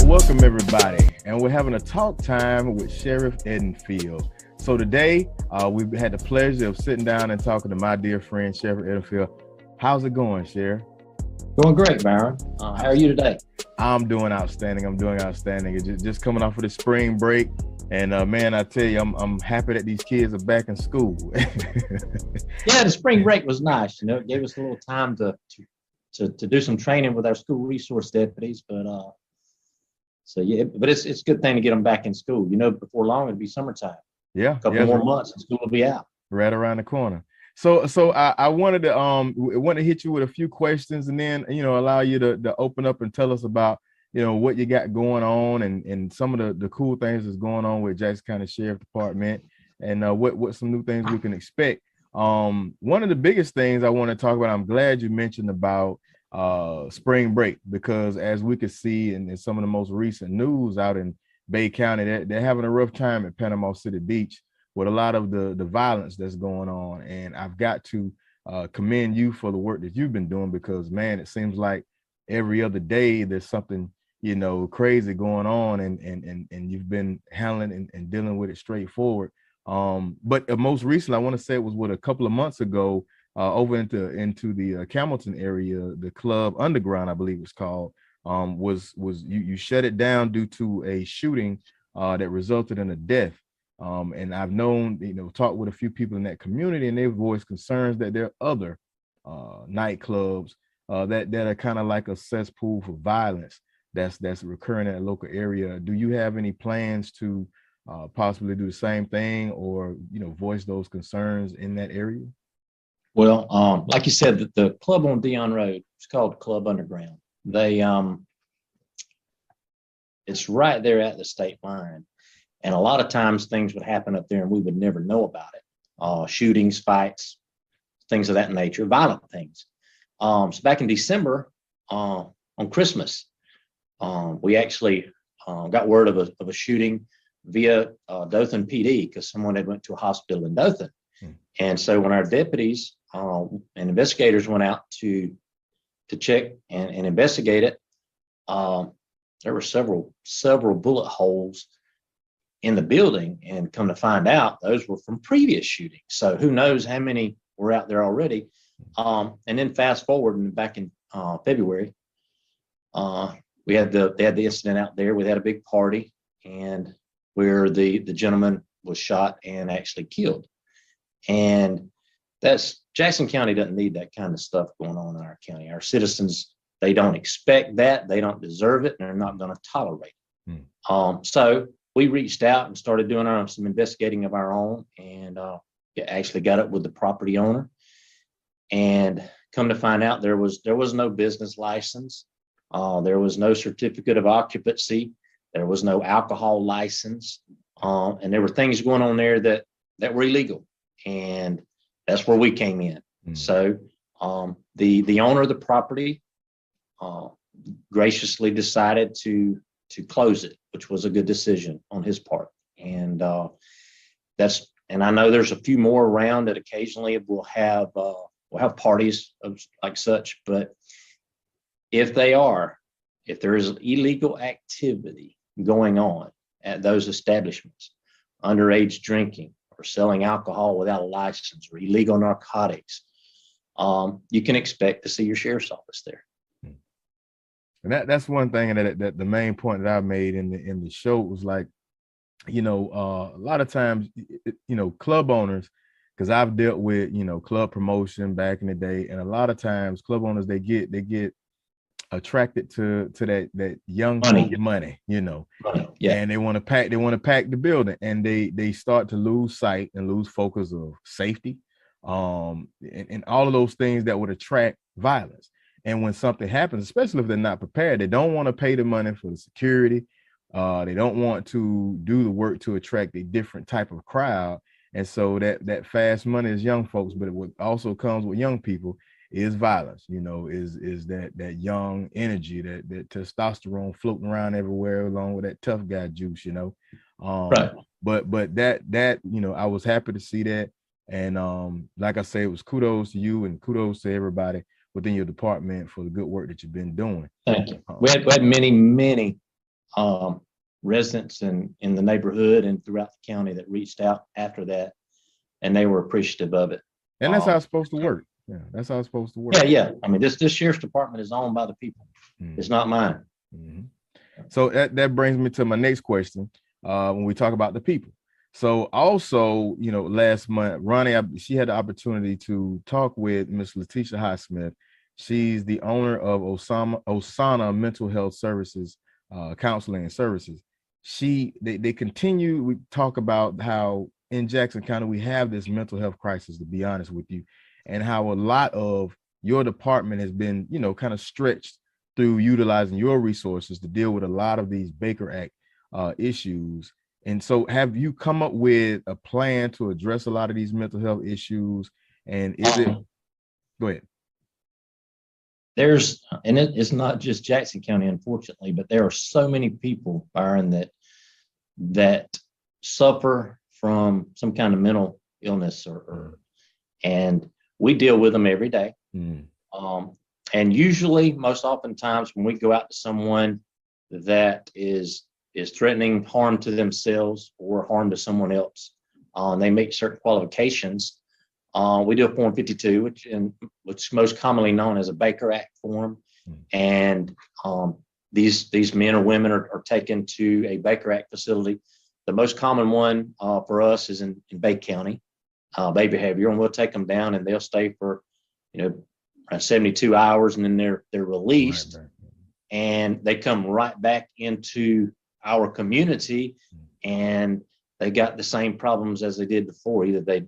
welcome everybody, and we're having a talk time with Sheriff Edenfield. So today, we've had the pleasure of sitting down and talking to my dear friend, Sheriff Edenfield. How's it going, Sheriff? Going great, Byron. How are you today? I'm doing outstanding. It's just coming off of the spring break, and man, I tell you, I'm happy that these kids are back in school. Yeah, the spring break was nice. You know, it gave us a little time to do some training with our school resource deputies, but it's a good thing to get them back in school. You know, before long it'll be summertime. Yeah, a couple more months and school will be out. Right around the corner. So I wanted to hit you with a few questions, and then allow you to open up and tell us about what you got going on and some of the cool things that's going on with Jackson County Sheriff Department, and what some new things we can expect. One of the biggest things I want to talk about, I'm glad you mentioned about spring break, because as we could see in some of the most recent news out in Bay County, they're having a rough time at Panama City Beach with a lot of the violence that's going on. And I've got to commend you for the work that you've been doing, because man, it seems like every other day there's something crazy going on, and you've been handling and dealing with it straightforward. But most recently, I want to say it was a couple of months ago, over into the Camelton area, the club Underground, I believe it's called, you shut it down due to a shooting that resulted in a death. And I've talked with a few people in that community, and they've voiced concerns that there are other nightclubs that are kind of like a cesspool for violence that's recurring in a local area. Do you have any plans to possibly do the same thing, or voice those concerns in that area? Well, like you said, the club on Dion Road, it's called Club Underground. They it's right there at the state line, and a lot of times things would happen up there and we would never know about it. Shootings, fights, things of that nature, violent things. So back in December, on Christmas, we actually got word of a shooting via Dothan PD, because someone had went to a hospital in Dothan. And so when our deputies and investigators went out to check and investigate it, there were several bullet holes in the building, and come to find out those were from previous shootings. So who knows how many were out there already. And then fast forward, and back in February, they had the incident out there. We had a big party, and where the gentleman was shot and actually killed. And that's Jackson County doesn't need that kind of stuff going on in our county. Our citizens, they don't expect that, they don't deserve it, and they're not going to tolerate it. So we reached out and started doing some investigating of our own, and actually got it with the property owner. And come to find out, there was no business license, there was no certificate of occupancy, there was no alcohol license, and there were things going on there that were illegal, and that's where we came in. So the owner of the property graciously decided to close it, which was a good decision on his part. And and I know there's a few more around that occasionally we'll have parties of like such, but if there is illegal activity going on at those establishments, underage drinking or selling alcohol without a license or illegal narcotics, you can expect to see your sheriff's office there. And that's one thing that the main point that I made in the show was like, a lot of times, club owners, because I've dealt with, club promotion back in the day, and a lot of times club owners, they get attracted to that young money, Yeah. And they want to pack the building, and they start to lose sight and lose focus of safety, and all of those things that would attract violence. And when something happens, especially if they're not prepared, they don't want to pay the money for the security. They don't want to do the work to attract a different type of crowd. And so that fast money is young folks, but what also comes with young people is violence, is that young energy, that testosterone floating around everywhere, along with that tough guy juice, Right. But that I was happy to see that. And like I say, it was kudos to you and kudos to everybody within your department for the good work that you've been doing. Thank you. We had many residents in the neighborhood and throughout the county that reached out after that, and they were appreciative of it. And that's how it's supposed to work. Yeah, that's how it's supposed to work. Yeah. I mean, this sheriff's department is owned by the people. It's not mine. So that brings me to my next question. When we talk about the people. So also, last month, Ronnie, she had the opportunity to talk with Miss Letica Highsmith. She's the owner of Osana Mental Health Services, Counseling and Services. They continue, we talk about how in Jackson County, we have this mental health crisis, to be honest with you, and how a lot of your department has been, kind of stretched through utilizing your resources to deal with a lot of these Baker Act issues. And so have you come up with a plan to address a lot of these mental health issues? And go ahead. It's not just Jackson County, unfortunately, but there are so many people, Byron, that suffer from some kind of mental illness and we deal with them every day. And usually, most oftentimes, when we go out to someone that is threatening harm to themselves or harm to someone else, and they meet certain qualifications, we do a Form 52, which is most commonly known as a Baker Act form. And these men or women are taken to a Baker Act facility. The most common one for us is in Bay County, Bay Behavior, and we'll take them down and they'll stay for, around 72 hours, and then they're released. Right. And they come right back into our community, and they got the same problems as they did before. Either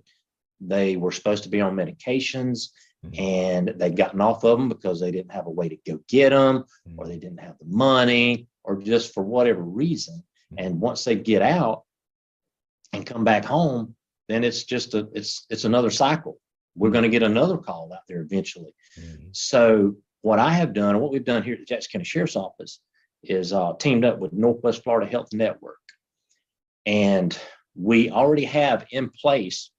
they were supposed to be on medications and they'd gotten off of them because they didn't have a way to go get them, or they didn't have the money, or just for whatever reason. And once they get out and come back home, then it's just it's another cycle. We're going to get another call out there eventually. So what I have done, and what we've done here at the Jackson County Sheriff's Office, is teamed up with Northwest Florida Health Network. And we already have in place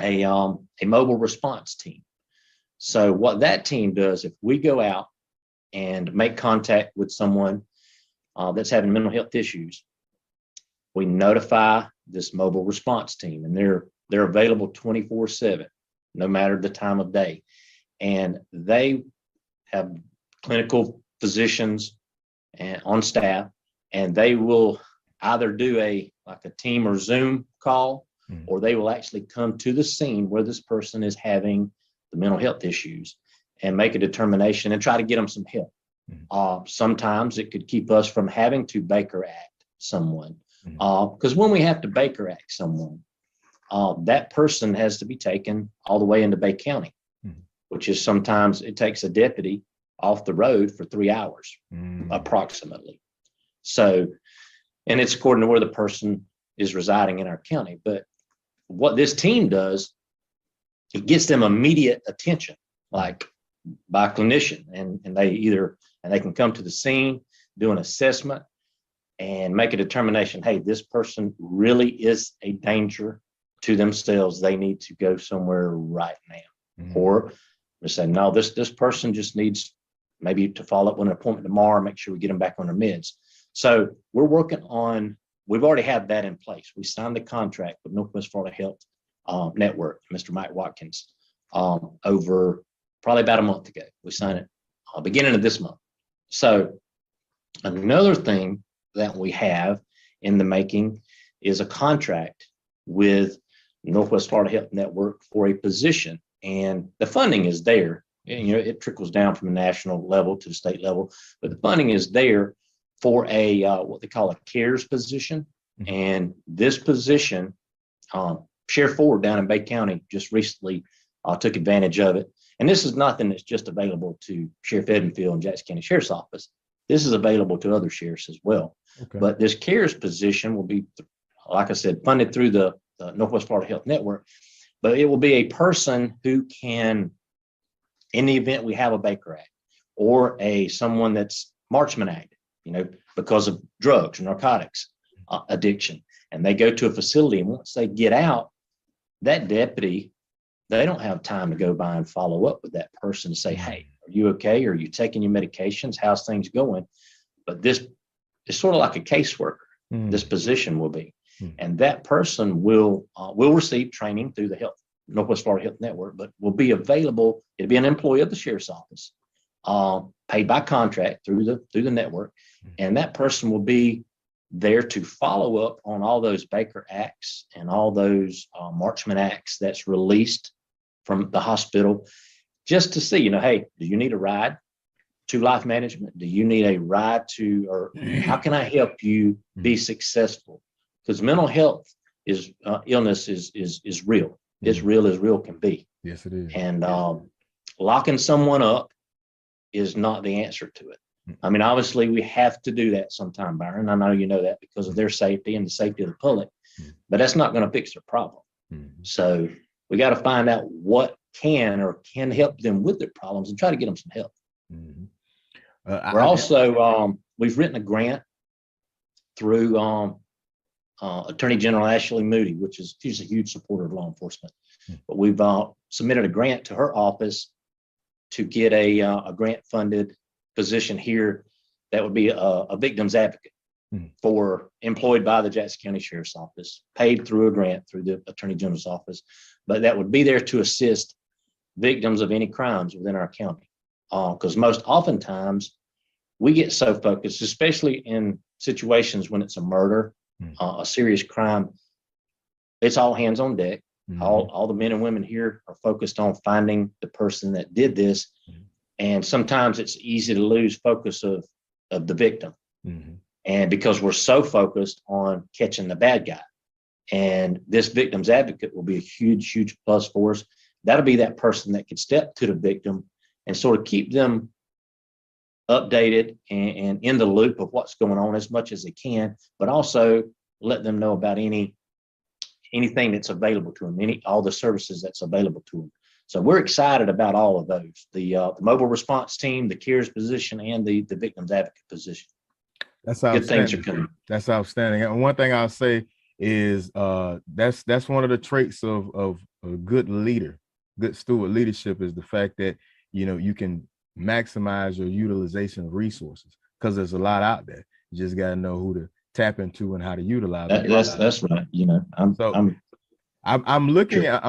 a mobile response team. So what that team does, if we go out and make contact with someone that's having mental health issues, we notify this mobile response team, and they're available 24/7, no matter the time of day. And they have clinical physicians on staff, and they will either do a team or Zoom call, or they will actually come to the scene where this person is having the mental health issues and make a determination and try to get them some help. Sometimes it could keep us from having to Baker Act someone, because when we have to Baker Act someone, that person has to be taken all the way into Bay County, which is sometimes it takes a deputy off the road for 3 hours, approximately. So, and it's according to where the person is residing in our county. But what this team does, it gets them immediate attention, like by a clinician, and they can come to the scene, do an assessment, and make a determination. Hey, this person really is a danger to themselves. They need to go somewhere right now. Or we say, no, this person just needs maybe to follow up with an appointment tomorrow, make sure we get them back on their meds. So we're working on, we've already had that in place. We signed the contract with Northwest Florida Health Network, Mr. Mike Watkins, over probably about a month ago. We signed it beginning of this month. So another thing that we have in the making is a contract with Northwest Florida Health Network for a position, and the funding is there. It trickles down from the national level to the state level, but the funding is there for a what they call a CARES position. And this position, Sheriff Ford down in Bay County just recently took advantage of it. And this is nothing that's just available to Sheriff Edenfield and Jackson County Sheriff's Office. This is available to other sheriffs as well. Okay. But this CARES position will be, like I said, funded through the Northwest Florida Health Network. But it will be a person who can, in the event we have a Baker Act or someone that's Marksman Act, because of drugs or narcotics addiction, and they go to a facility, and once they get out, that deputy, they don't have time to go by and follow up with that person and say, hey, are you okay? Are you taking your medications? How's things going? But this it's sort of like a caseworker. This position will be, and that person will receive training through the Northwest Florida Health Network, but will be available. It'll be an employee of the sheriff's office, paid by contract through the network, and that person will be there to follow up on all those Baker Acts and all those Marchman Acts that's released from the hospital, just to see, hey, do you need a ride to life management? Do you need a ride to, or how can I help you be successful? Because mental health illness is real. It's real as real can be. Yes, it is. And locking someone up is not the answer to it. I mean, obviously, we have to do that sometime, Byron. I know you know that because of their safety and the safety of the public, but that's not going to fix their problem. So we got to find out what can help them with their problems and try to get them some help. We're also, we've written a grant through Attorney General Ashley Moody, she's a huge supporter of law enforcement. But we've submitted a grant to her office to get a grant-funded position here that would be a victim's advocate for employed by the Jackson County Sheriff's Office, paid through a grant through the Attorney General's office, but that would be there to assist victims of any crimes within our county. Because most oftentimes we get so focused, especially in situations when it's a murder, a serious crime, it's all hands on deck. All the men and women here are focused on finding the person that did this. And sometimes it's easy to lose focus of the victim. And because we're so focused on catching the bad guy, and this victim's advocate will be a huge, huge plus for us. That'll be that person that could step to the victim and sort of keep them updated and in the loop of what's going on as much as they can, but also let them know about anything that's available to them, all the services that's available to them. So we're excited about all of those, the mobile response team, the CARES position, and the victim's advocate position. That's outstanding. Good things are coming. That's outstanding. And one thing I'll say is that's one of the traits of a good leader, good steward leadership, is the fact that you can maximize your utilization of resources, because there's a lot out there. You just got to know who to tap into and how to utilize it. That's right. I'm looking at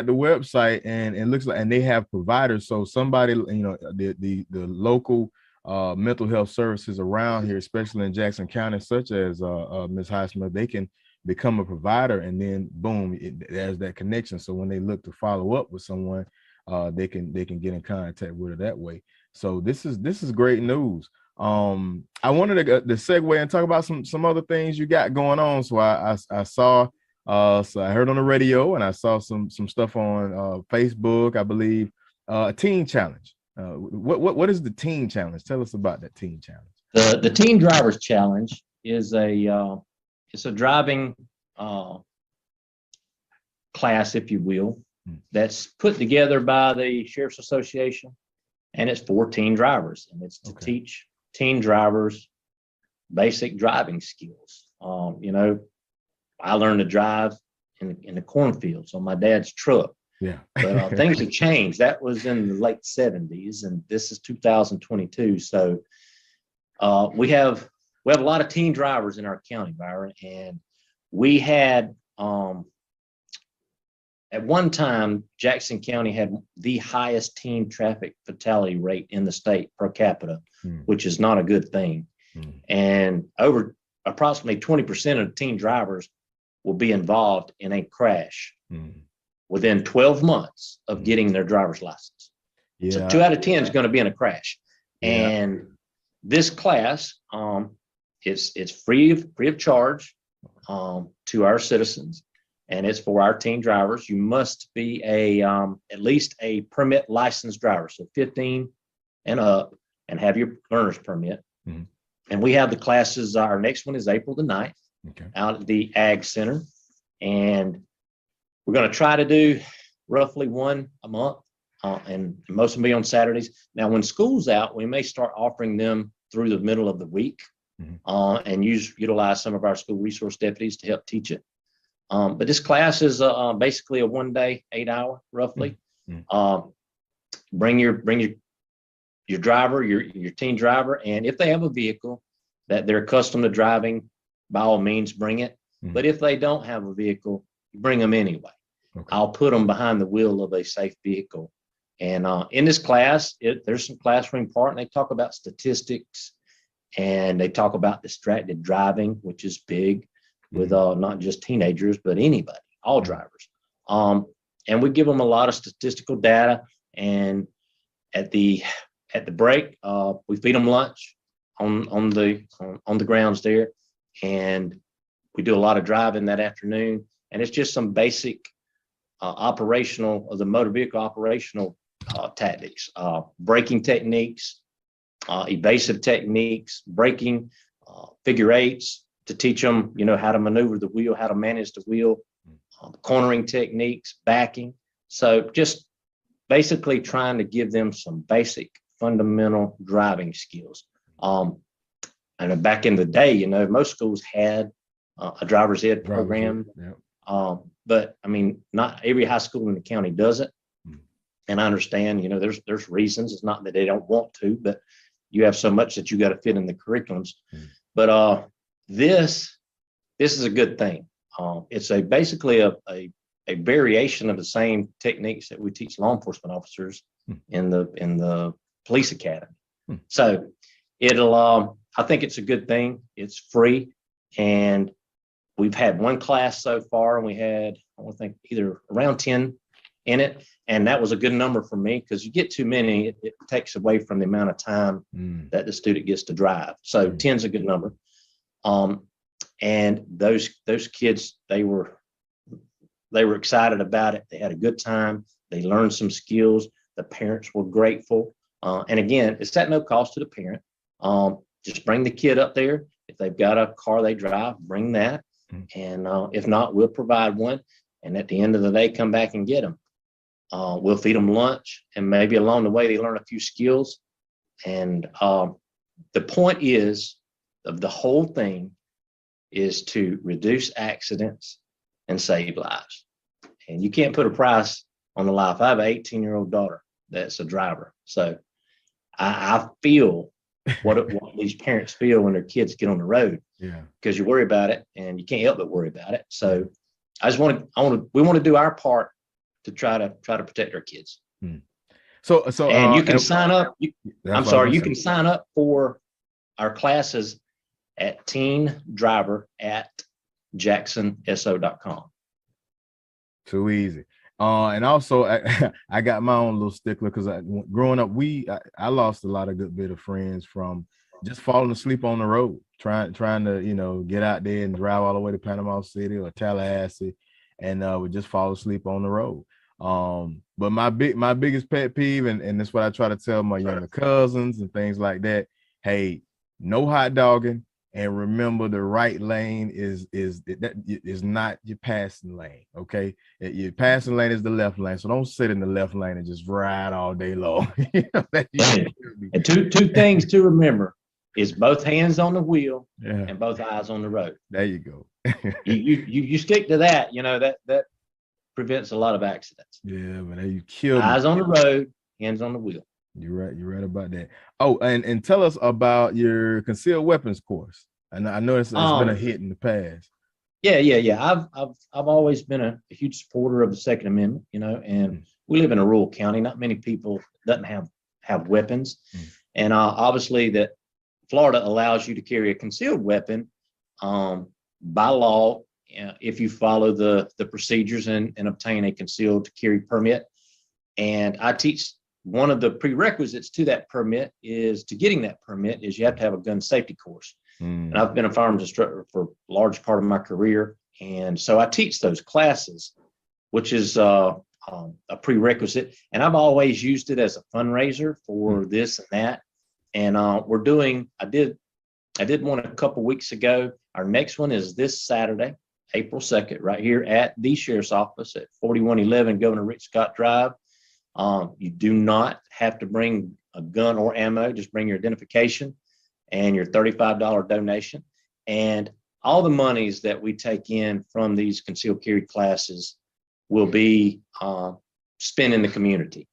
the website, and it looks like, and they have providers. So somebody, the local mental health services around here, especially in Jackson County, such as Ms. Highsmith, they can become a provider, and then boom, there's that connection. So when they look to follow up with someone, they can get in contact with her that way. So this is great news. I wanted to segue and talk about some other things you got going on. So I saw, so I heard on the radio, and I saw some stuff on Facebook, I believe, a teen challenge. What is the teen challenge? Tell us about that teen challenge. The Teen Drivers Challenge is it's a driving class, if you will, that's put together by the Sheriff's Association, and it's for teen drivers, and it's to teach teen drivers basic driving skills. I learned to drive in the cornfields on my dad's truck. Yeah. But things have changed. That was in the late 70s, and this is 2022. So we have a lot of teen drivers in our county, Byron, and we had at one time, Jackson County had the highest teen traffic fatality rate in the state per capita, which is not a good thing. And over approximately 20% of teen drivers will be involved in a crash within 12 months of getting their driver's license. Yeah. So 2 out of 10 is going to be in a crash. Yeah. And this class, it's free of charge to our citizens, and it's for our teen drivers. You must be at least a permit licensed driver, so 15 and up, and have your learner's permit. And we have the classes. Our next one is April the 9th out at the Ag Center, and we're going to try to do roughly one a month, and most of them be on Saturdays. Now, when school's out, we may start offering them through the middle of the week, and utilize some of our school resource deputies to help teach it. But this class is basically a 1 day, 8 hour roughly. Bring your driver, your teen driver, and if they have a vehicle, that they're accustomed to driving, by all means, bring it. Mhm. But if they don't have a vehicle, bring them anyway. Okay. I'll put them behind the wheel of a safe vehicle. And in this class, there's some classroom part, and they talk about statistics, and they talk about distracted driving, which is big with not just teenagers, but anybody, all drivers. And we give them a lot of statistical data. And at the break, we feed them lunch on the grounds there, and we do a lot of driving that afternoon. And it's just some basic operational of the motor vehicle operational tactics, braking techniques, evasive techniques, braking, figure eights, to teach them, how to maneuver the wheel, how to manage the wheel, cornering techniques, backing. So just basically trying to give them some basic fundamental driving skills. And back in the day, most schools had a driver's ed program. Yeah. But I mean, not every high school in the county does it. And I understand, there's reasons. It's not that they don't want to, but you have so much that you got to fit in the curriculums. But this is a good thing. It's basically a variation of the same techniques that we teach law enforcement officers in the police academy. So I think it's a good thing. It's free, and we've had one class so far, and we had, I think, either around 10 in it. And that was a good number for me, because you get too many, it takes away from the amount of time that the student gets to drive. So 10 is a good number. And those kids, they were excited about it. They had a good time. They learned some skills. The parents were grateful. And again, it's at no cost to the parent. Just bring the kid up there. If they've got a car they drive, bring that. And if not, we'll provide one. And at the end of the day, come back and get them. We'll feed them lunch, and maybe along the way they learn a few skills. And the point of the whole thing is to reduce accidents and save lives. And you can't put a price on the life. I have an 18-year-old daughter that's a driver. So I feel what these parents feel when their kids get on the road. Yeah. Because you worry about it, and you can't help but worry about it. So we want to do our part to try to protect our kids. So and you can sign up. You can sign up for our classes at teendriver@jacksonso.com. Too easy. And also I got my own little stickler, because growing up, I lost a lot of good bit of friends from just falling asleep on the road, trying to get out there and drive all the way to Panama City or Tallahassee, and would just fall asleep on the road. But my biggest pet peeve, and that's what I try to tell my younger cousins and things like that. Hey, no hot dogging, and remember the right lane is not your passing lane. Okay, your passing lane is the left lane. So don't sit in the left lane and just ride all day long. And two things to remember is both hands on the wheel and both eyes on the road. There you go. you stick to that. That prevents a lot of accidents. Yeah, but you kill eyes on the road, hands on the wheel. You're right about that. Oh, and tell us about your concealed weapons course. And I know it's been a hit in the past. Yeah. I've always been a huge supporter of the Second Amendment, and we live in a rural county. Not many people doesn't have weapons. And obviously that Florida allows you to carry a concealed weapon by law, if you follow the procedures and obtain a concealed carry permit. And I teach, one of the prerequisites to that permit is you have to have a gun safety course. And I've been a firearms instructor for a large part of my career. And so I teach those classes, which is a prerequisite. And I've always used it as a fundraiser for this and that. And I did one a couple weeks ago. Our next one is this Saturday, April 2nd, right here at the Sheriff's Office at 4111 Governor Rick Scott Drive. You do not have to bring a gun or ammo, just bring your identification and your $35 donation. And all the monies that we take in from these concealed carry classes will be spent in the community.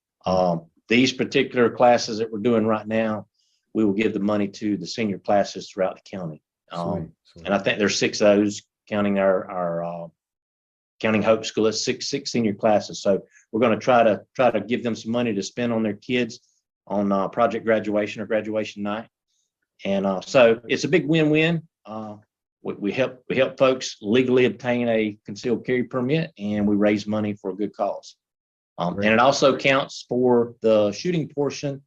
These particular classes that we're doing right now, we will give the money to the senior classes throughout the county. Sweet. And I think there's 6 of those, counting our counting Hope School. It's six senior classes. So we're going to try to give them some money to spend on their kids on project graduation or graduation night. And so it's a big win-win. We help folks legally obtain a concealed carry permit, and we raise money for a good cause. And it also counts for the shooting portion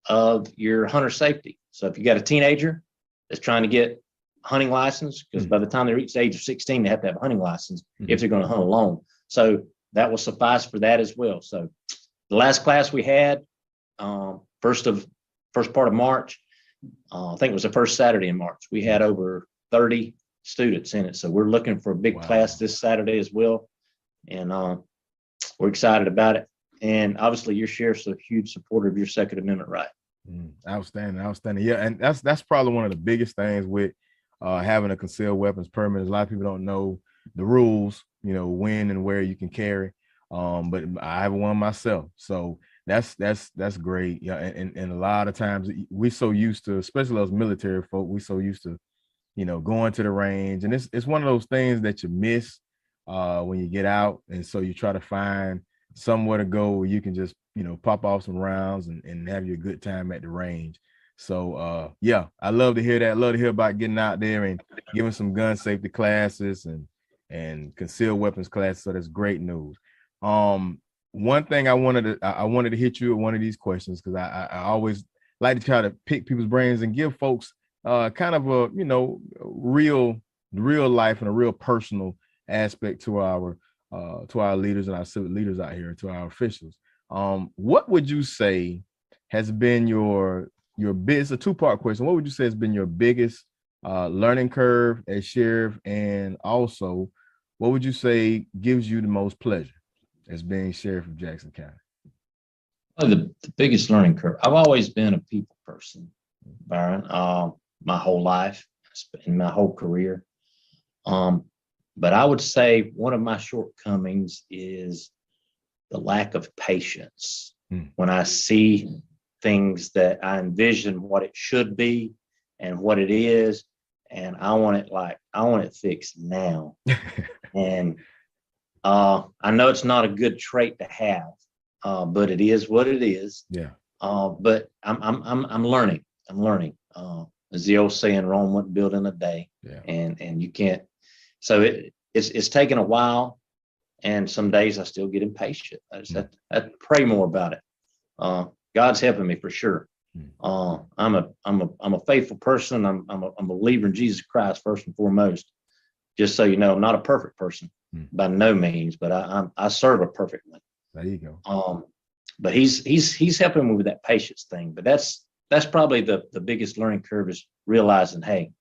of your hunter safety. So if you got a teenager that's trying to get a hunting license, because by the time they reach the age of 16, they have to have a hunting license if they're going to hunt alone. So that will suffice for that as well. So the last class we had, first part of March, I think it was the first Saturday in March, we had over 30 students in it. So we're looking for a big class this Saturday as well. And we're excited about it. And obviously your sheriff's a huge supporter of your Second Amendment right. Outstanding. Yeah. And that's probably one of the biggest things with having a concealed weapons permit. A lot of people don't know the rules, when and where you can carry. But I have one myself. So that's great. Yeah. And a lot of times we're so used to, especially those military folk, we're so used to, going to the range. And it's one of those things that you miss when you get out. And so you try to find somewhere to go where you can just, pop off some rounds and have your good time at the range. So yeah, I love to hear that. I love to hear about getting out there and giving some gun safety classes and concealed weapons classes. So that's great news. One thing I wanted to hit you with one of these questions, because I always like to try to pick people's brains and give folks kind of a real life and a real personal aspect to our leaders and our civic leaders out here, to our officials. What would you say has been your it's a 2-part question. What would you say has been your biggest learning curve as sheriff, and also what would you say gives you the most pleasure as being sheriff of Jackson County? The biggest learning curve. I've always been a people person, Byron, my whole life, in my whole career. But I would say one of my shortcomings is the lack of patience. When I see things that I envision what it should be and what it is, and I want it fixed now. And I know it's not a good trait to have, but it is what it is. Yeah. But I'm learning. As the old saying, Rome wasn't built in a day. Yeah. And you can't. So it's taken a while, and some days I still get impatient. I just have to pray more about it. God's helping me for sure. I'm a faithful person. I'm a believer in Jesus Christ first and foremost. Just so you know, I'm not a perfect person by no means, but I serve a perfect one. There you go. But he's helping me with that patience thing. But that's probably the biggest learning curve, is realizing, hey,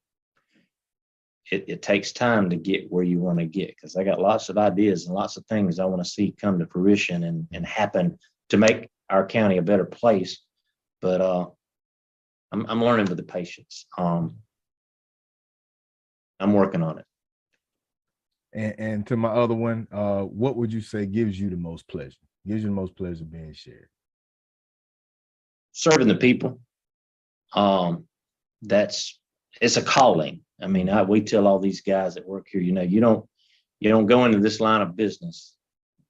it takes time to get where you want to get, because I got lots of ideas and lots of things I want to see come to fruition and happen to make our county a better place. But I'm learning with the patience. I'm working on it. And to my other one, what would you say gives you the most pleasure? Gives you the most pleasure being sheriff? Serving the people. It's a calling. I mean, we tell all these guys that work here, you don't go into this line of business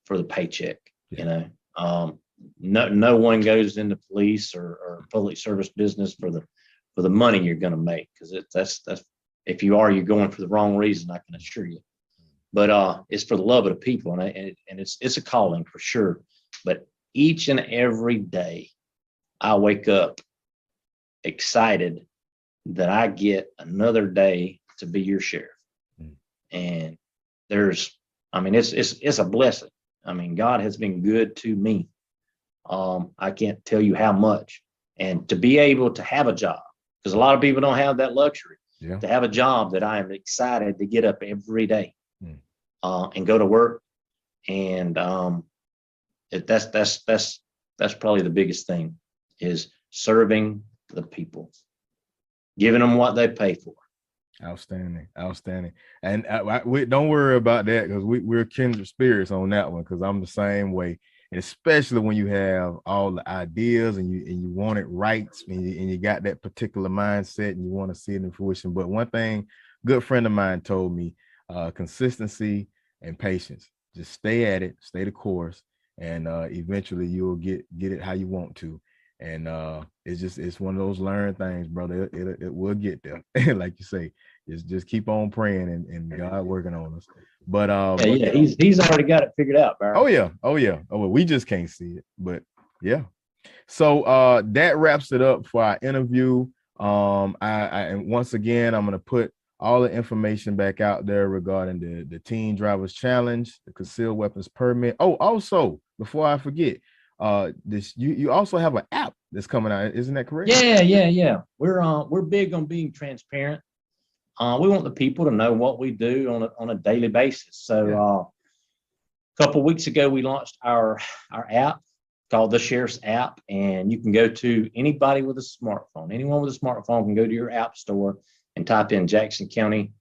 for the paycheck. Yeah. No one goes into police or public service business for the money you're going to make, because that's if you are, you're going for the wrong reason, I can assure you. But it's for the love of the people, and it's a calling for sure. But each and every day, I wake up excited that I get another day to be your sheriff. And it's a blessing. I mean, God has been good to me. I can't tell you how much. And to be able to have a job, because a lot of people don't have that luxury, to have a job that I am excited to get up every day and go to work. And that's probably the biggest thing, is serving the people, giving them what they pay for. Outstanding. And we don't worry about that, because we're kindred spirits on that one, because I'm the same way. and especially when you have all the ideas and you want it right, and you got that particular mindset and you want to see it in fruition. But one thing, good friend of mine told me, consistency and patience. Just stay at it, stay the course, and eventually you'll get it how you want to. And it's one of those learned things, brother. It will get there. Like you say, just keep on praying and God working on us. But yeah, he's already got it figured out, Byron. Oh yeah. Well, we just can't see it, but yeah. So that wraps it up for our interview. And once again, I'm gonna put all the information back out there regarding the Teen Drivers Challenge, the concealed weapons permit. Oh, also, before I forget, this you also have an app that's coming out, isn't that correct? Yeah. We're big on being transparent. We want the people to know what we do on a daily basis. So a couple of weeks ago, we launched our app called the Sheriff's app, and you can go to anybody with a smartphone. Anyone with a smartphone can go to your app store and type in Jackson County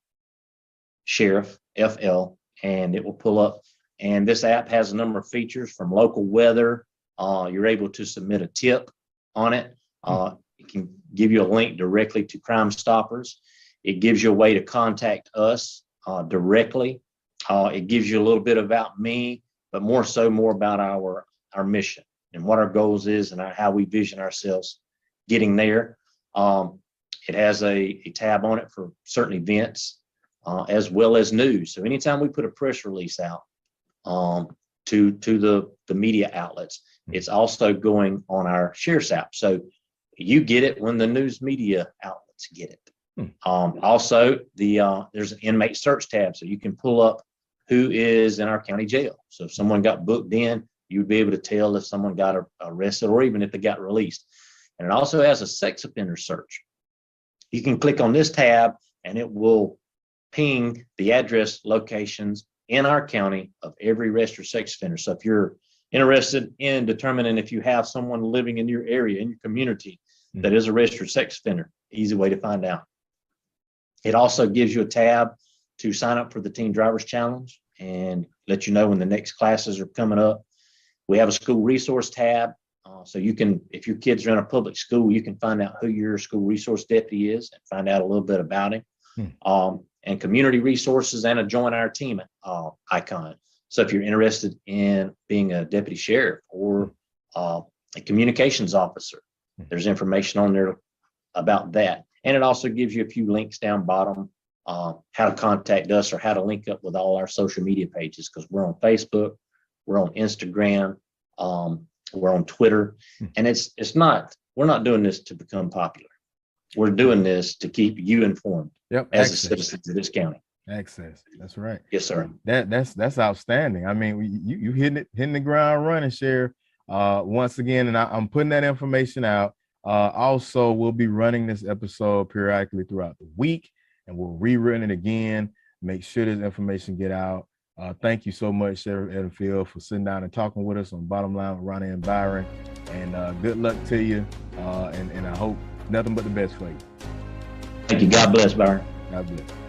Sheriff FL, and it will pull up. And this app has a number of features from local weather. You're able to submit a tip on it. It can give you a link directly to Crime Stoppers. It gives you a way to contact us directly. It gives you a little bit about me, but more about our mission and what our goals is and how we vision ourselves getting there. It has a tab on it for certain events as well as news. So anytime we put a press release out to the media outlets, it's also going on our Sheriff's app. So you get it when the news media outlets get it. Also, there's an Inmate Search tab, so you can pull up who is in our county jail. So if someone got booked in, you'd be able to tell if someone got arrested or even if they got released. And it also has a sex offender search. You can click on this tab and it will ping the address locations in our county of every registered sex offender. So if you're interested in determining if you have someone living in your area, in your community, that is a registered sex offender, easy way to find out. It also gives you a tab to sign up for the Teen Drivers Challenge and let you know when the next classes are coming up. We have a school resource tab. So you can, if your kids are in a public school, you can find out who your school resource deputy is and find out a little bit about him. And community resources and a join our team icon. So if you're interested in being a deputy sheriff or a communications officer, there's information on there about that. And it also gives you a few links down bottom, how to contact us or how to link up with all our social media pages, because we're on Facebook, we're on Instagram, we're on Twitter. And we're not doing this to become popular. We're doing this to keep you informed as a citizen of this county. Access. That's right. Yes, sir. That's outstanding. I mean, you hitting the ground running, Sheriff. Once again, and I'm putting that information out. Also, we'll be running this episode periodically throughout the week, and we'll rerun it again. Make sure this information get out. Thank you so much, Sheriff Edenfield, for sitting down and talking with us on Bottom Line with Ronnie and Byron. And good luck to you. And I hope nothing but the best for you. Thank you. God bless, Byron. God bless.